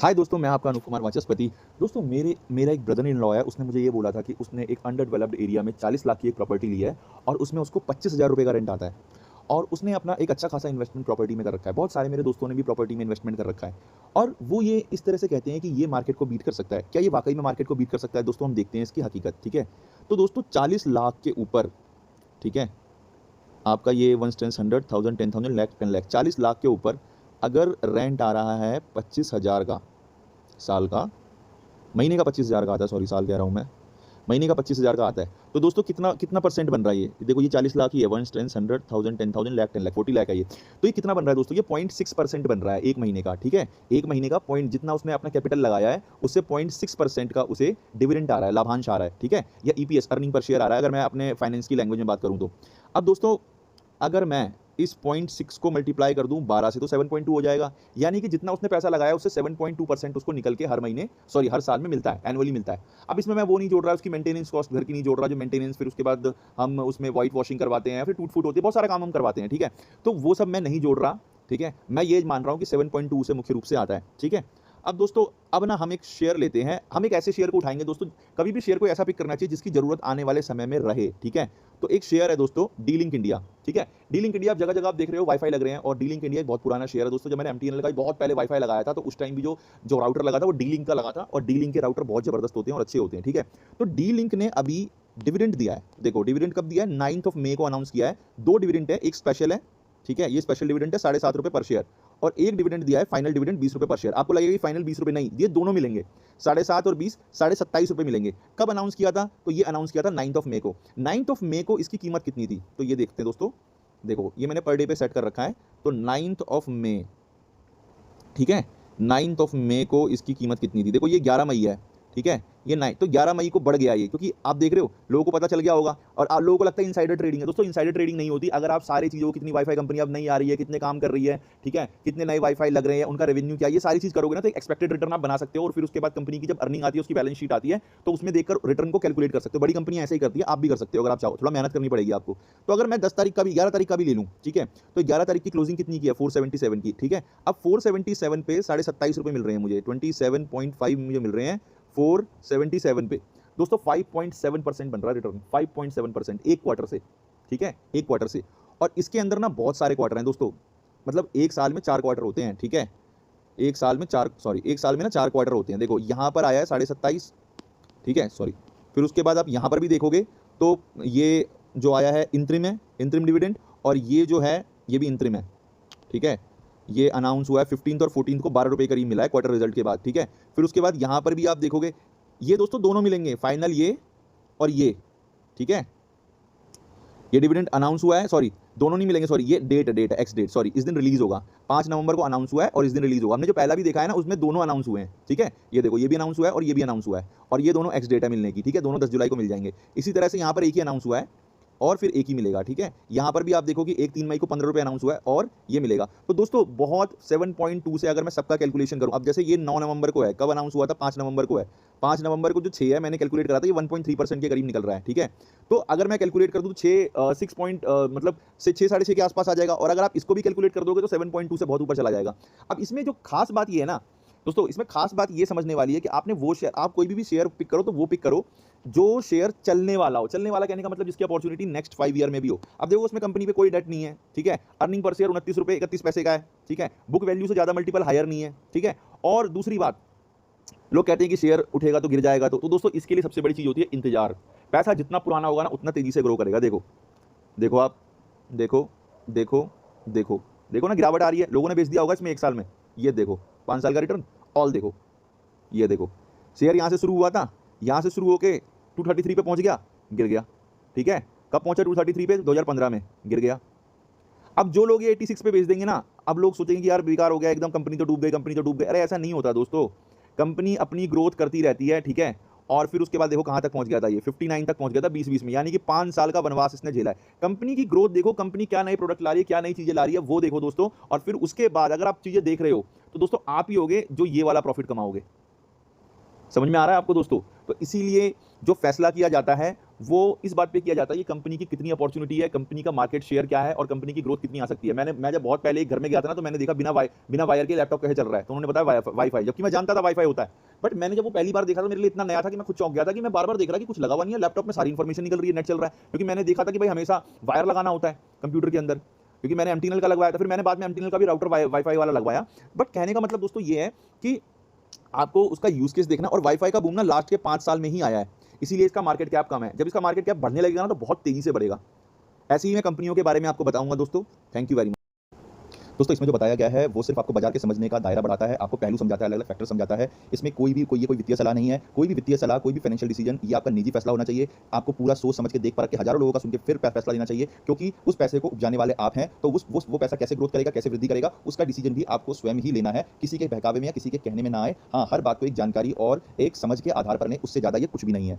हाय दोस्तों, मैं आपका अनुप कुमार वाचस्पति। दोस्तों मेरा एक ब्रदर इन लॉ है, उसने मुझे ये बोला था कि उसने एक अंडर डेवलप्ड एरिया में 40 लाख की एक प्रॉपर्टी ली है और उसमें उसको 25,000 रुपये का रेंट आता है और उसने अपना एक अच्छा खासा इन्वेस्टमेंट प्रॉपर्टी में कर रखा है। बहुत सारे मेरे दोस्तों ने भी प्रॉपर्टी में इन्वेस्टमेंट कर रखा है और वो ये इस तरह से कहते हैं कि ये मार्केट को बीट कर सकता है। क्या ये वाकई में मार्केट को बीट कर सकता है? दोस्तों हम देखते हैं इसकी हकीकत। ठीक है, तो दोस्तों 40 लाख के ऊपर, ठीक है, आपका ये 1 10 100 1000 10,000 लाख 10 लाख 40 लाख के ऊपर अगर रेंट आ रहा है 25,000 का साल का, महीने का 25,000 का आता है, सॉरी साल कह रहा हूँ मैं, महीने का 25,000 का आता है, तो दोस्तों कितना कितना परसेंट बन रहा है ये? देखो ये 40 लाख ही है, 1 10 100 1000 10,000 लाख 10 लाख 40 लाख है ये। तो ये कितना बन रहा है दोस्तों? ये 0.6% बन रहा है एक महीने का। ठीक है, एक महीने का पॉइंट जितना उसने अपना कैपिटल लगाया है उससे 0.6% का उसे डिविडेंड आ रहा है, लाभांश आ रहा है। ठीक है, या ईपीएस, अर्निंग पर शेयर आ रहा है, अगर मैं अपने फाइनेंस की लैंग्वेज में बात करूँ तो। अब दोस्तों अगर मैं इस 0.6 को मल्टीप्लाई कर दूं 12 से तो 7.2 हो जाएगा, यानी कि जितना उसने पैसा लगाया उससे 7.2% उसको निकल के हर साल में मिलता है, एनुअली मिलता है। अब इसमें मैं वो नहीं जोड़ रहा, उसकी मेंटेनेंस कॉस्ट घर की नहीं जोड़ रहा, जो मेंटेनेंस फिर उसके बाद हम उसमें व्हाइट वॉशिंग करवाते हैं, फिर टूट फूट होती है, बहुत सारा काम हम करवाते हैं। ठीक है, तो वो सब मैं नहीं जोड़ रहा। ठीक है, मैं ये मान रहा हूँ कि 7.2 से मुख्य रूप से आता है। ठीक है, अब दोस्तों अब ना हम एक शेयर लेते हैं, हम एक ऐसे शेयर को उठाएंगे। दोस्तों कभी भी शेयर को ऐसा पिक करना चाहिए जिसकी जरूरत आने वाले समय में रहे। ठीक है, तो एक शेयर है दोस्तों डी लिंक इंडिया। ठीक है, डी लिंक इंडिया आप जगह जगह आप देख रहे हो वाईफाई लग रहे हैं, और डी लिंक इंडिया एक बहुत पुराना शेयर है दोस्तों। जब मैंने एमटीएनएल का बहुत पहले वाईफाई लगाया था तो उस टाइम भी जो जो राउटर लगा था वो डी लिंक का लगा था, और डी लिंक के राउटर बहुत जबरदस्त होते हैं और अच्छे होते हैं। ठीक है, तो डी लिंक ने अभी डिविडेंड दिया है। देखो डिविडेंड कब दिया है? 9 मई को अनाउंस किया है। दो डिविडेंड है, एक स्पेशल है, ठीक है, ये स्पेशल डिविडेंड है 7.5 रुपये पर शेयर, और एक डिविडेंड दिया है फाइनल डिविडेंड 20 रुपये पर शेयर। आपको लगेगा कि फाइनल 20 रुपये, नहीं, ये दोनों मिलेंगे, 7.5 और 20, 27.5 रुपये मिलेंगे। कब अनाउंस किया था? तो ये अनाउंस किया था 9 मई को। 9 मई को इसकी कीमत कितनी थी तो ये देखते हैं दोस्तों। देखो ये मैंने पर डे पे सेट कर रखा है, तो 9 मई, ठीक है, 9 मई को इसकी कीमत कितनी थी? देखो ये 11 मई है। ठीक है, ये 9, तो 11 मई को बढ़ गया ये, क्योंकि आप देख रहे हो लोगों को पता चल गया होगा, और आप लोगों को लगता है इनसाइडर ट्रेडिंग है। दोस्तों इनसाइडर ट्रेडिंग नहीं होती। अगर आप सारी चीज़ों को, कितनी वाईफाई कंपनी अब नई आ रही है, कितने काम कर रही है, ठीक है, कितने नए वाईफाई लग रहे हैं, उनका रेवेन्यू क्या है, ये सारी चीज़ करोगे ना तो एक एक्सपेक्टेड रिटर्न आप बना सकते हो, और फिर उसके बाद कंपनी की जब अर्निंग आती है, उसकी बैलेंस शीट आती है, तो उसमें देखकर रिटर्न को कैलकुलेट कर सकते हो। बड़ी कंपनी ऐसे ही करती है, आप भी कर सकते हो अगर आप चाहो, थोड़ा मेहनत करनी पड़ेगी आपको। तो अगर मैं 10 तारीख का भी, 11 तारीख का भी ले लूँ, ठीक है, तो 11 तारीख की क्लोजिंग कितनी की है? 477 की। ठीक है, अब 477 पे 27.5 रुपये मिल रहे हैं मुझे, 27.5 मुझे मिल रहे हैं 477 पे। दोस्तों 5.7% बन रहा है रिटर्न, 5.7% एक क्वार्टर से। ठीक है, एक क्वार्टर से, और इसके अंदर ना बहुत सारे क्वार्टर हैं दोस्तों, मतलब एक साल में 4 क्वार्टर होते हैं। ठीक है, एक साल में ना 4 क्वार्टर होते हैं। देखो यहाँ पर आया है 27.5, ठीक है, सॉरी, फिर उसके बाद आप यहाँ पर भी देखोगे तो ये जो आया है इंतरिम है, इंतरिम डिविडेंड, और ये जो है ये भी इंतरिम है। ठीक है, ये अनाउंस हुआ है 15 और 14 को 12 रुपये करीब मिला है क्वार्टर रिजल्ट के बाद। ठीक है, फिर उसके बाद यहाँ पर भी आप देखोगे, ये दोस्तों दोनों मिलेंगे, फाइनल ये और ये। ठीक है, ये डिविडेंड अनाउंस हुआ है, सॉरी दोनों नहीं मिलेंगे, सॉरी ये डेट है, एक्स डेट, सॉरी इस दिन रिलीज होगा, 5 नवंबर को अनाउंस हुआ है और इस दिन रिलीज होगा। हमने जो पहला भी देखा है ना उसमें दोनों अनाउंस हुए हैं। ठीक है, ये देखो ये भी अनाउंस हुआ है और ये भी अनाउंस हुआ है, और ये दोनों एक्स डेट है मिलने की। ठीक है, दोनों 10 जुलाई को मिल जाएंगे। इसी तरह से यहाँ पर एक ही अनाउंस हुआ है और फिर एक ही मिलेगा। ठीक है, यहाँ पर भी आप देखो कि एक 3 मई को 15 रुपये अनाउंस हुआ है और ये मिलेगा। तो दोस्तों बहुत 7.2 से अगर मैं सबका कैलकुलेशन करूँ, अब जैसे ये 9 नवंबर को है, कब अनाउंस हुआ था? 5 नवंबर को है। 5 नवंबर को जो 6 है मैंने कैलकुलेट करा था, ये 1.3% के करीब निकल रहा है। ठीक है, तो अगर मैं कैलकुलेट कर दूँ 6 पॉइंट मतलब से 6 साढ़े 6 के आसपास आ जाएगा, और अगर आप इसको भी कैलकुलेट कर दोगे तो 7.2 से बहुत ऊपर चला जाएगा। अब इसमें जो खास बात ये है ना दोस्तों, इसमें खास बात ये समझने वाली है कि आपने वो शेयर, आप कोई भी शेयर पिक करो तो वो पिक करो जो शेयर चलने वाला हो। चलने वाला कहने का मतलब जिसकी अपॉर्चुनिटी नेक्स्ट 5 ईयर में भी हो। अब देखो उसमें कंपनी पे कोई डेट नहीं है। ठीक है, अर्निंग पर शेयर 29 रुपये 31 पैसे का है। ठीक है, बुक वैल्यू से ज़्यादा मल्टीपल हायर नहीं है। ठीक है, और दूसरी बात, लोग कहते हैं कि शेयर उठेगा तो गिर जाएगा, तो दोस्तों इसके लिए सबसे बड़ी चीज़ होती है इंतजार। पैसा जितना पुराना होगा ना उतना तेज़ी से ग्रो करेगा। देखो देखो आप, देखो देखो देखो देखो ना, गिरावट आ रही है, लोगों ने बेच दिया होगा इसमें एक साल में। ये देखो 5 साल का रिटर्न, ऑल देखो, ये देखो शेयर यहाँ से शुरू हुआ था, यहाँ से शुरू होके 233 पे पहुँच गया, गिर गया। ठीक है, कब पहुँचा 233 पे? 2015 में गिर गया। अब जो लोग ये 86 पे बेच देंगे ना, अब लोग सोचेंगे कि यार बेकार हो गया एकदम, कंपनी तो डूब गई, कंपनी तो डूब गई। अरे ऐसा नहीं होता दोस्तों, कंपनी अपनी ग्रोथ करती रहती है। ठीक है, और फिर उसके बाद देखो कहाँ तक पहुँच गया था, ये 59 तक पहुँच गया था 2020 में, यानी कि 5 साल का वनवास इसने झेला है। कंपनी की ग्रोथ देखो, कंपनी क्या नए प्रोडक्ट ला रही है, क्या नई चीज़ें ला रही है, वो देखो दोस्तों, और फिर उसके बाद अगर आप चीज़ें देख रहे हो तो दोस्तों आप ही होगे जो ये वाला प्रॉफिट कमाओगे। समझ में आ रहा है आपको दोस्तों? तो इसीलिए जो फैसला किया जाता है वो इस बात पे किया जाता है कि कंपनी की कितनी अपॉर्चुनिटी है, कंपनी का मार्केट शेयर क्या है और कंपनी की ग्रोथ कितनी आ सकती है। मैं जब बहुत पहले एक घर में गया था ना, तो मैंने देखा बिना वायर के लैपटॉप कैसे चल रहा है, तो उन्होंने बताया वाईफाई, जबकि मैं जानता था वाईफाई होता है। बट मैंने जब वो पहली बार देखा तो मेरे लिए इतना नया था कि मैं खुद चौंक गया था कि मैं बार-बार देख रहा कि कुछ लगा हुआ नहीं है, लैपटॉप में सारी इन्फॉर्मेशन निकल रही है, नेट चल रहा है। क्योंकि मैंने देखा था कि भाई हमेशा वायर लगाना होता है कंप्यूटर के अंदर, क्योंकि मैंने एमटीएनएल का लगवाया था, फिर मैंने बाद में एमटीएनएल का भी राउटर वाईफाई वाला लगवाया। बट कहने का मतलब दोस्तों ये है कि आपको उसका यूज केस देखना, और वाईफाई का बूम ना लास्ट के 5 साल में ही आया है, इसीलिए इसका मार्केट कैप कम है। जब इसका मार्केट कैप बढ़ने लगेगा ना, तो बहुत तेजी से बढ़ेगा। ऐसे ही मैं कंपनियों के बारे में आपको बताऊंगा दोस्तों। Thank you very much. दोस्तों इसमें जो बताया गया है वो सिर्फ आपको बाजार के समझने का दायरा बढ़ाता है, आपको पहलू समझाता है, अलग अलग फैक्टर समझाता है। इसमें कोई वित्तीय सलाह नहीं है। कोई भी वित्तीय सलाह, कोई भी फाइनेंशियल डिसीजन, ये आपका निजी फैसला होना चाहिए। आपको पूरा सोच समझ के, देख परख के, हजारों लोगों का सुन के फिर फैसला लेना चाहिए, क्योंकि उस पैसे को उपजाने वाले आप हैं। तो वो पैसा कैसे ग्रोथ करेगा, कैसे वृद्धि करेगा, उसका डिसीजन भी आपको स्वयं ही लेना है। किसी के बहकावे में या किसी के कहने में ना आए। हाँ, हर बात को एक जानकारी और एक समझ के आधार पर लें, उससे ज़्यादा ये कुछ भी नहीं है।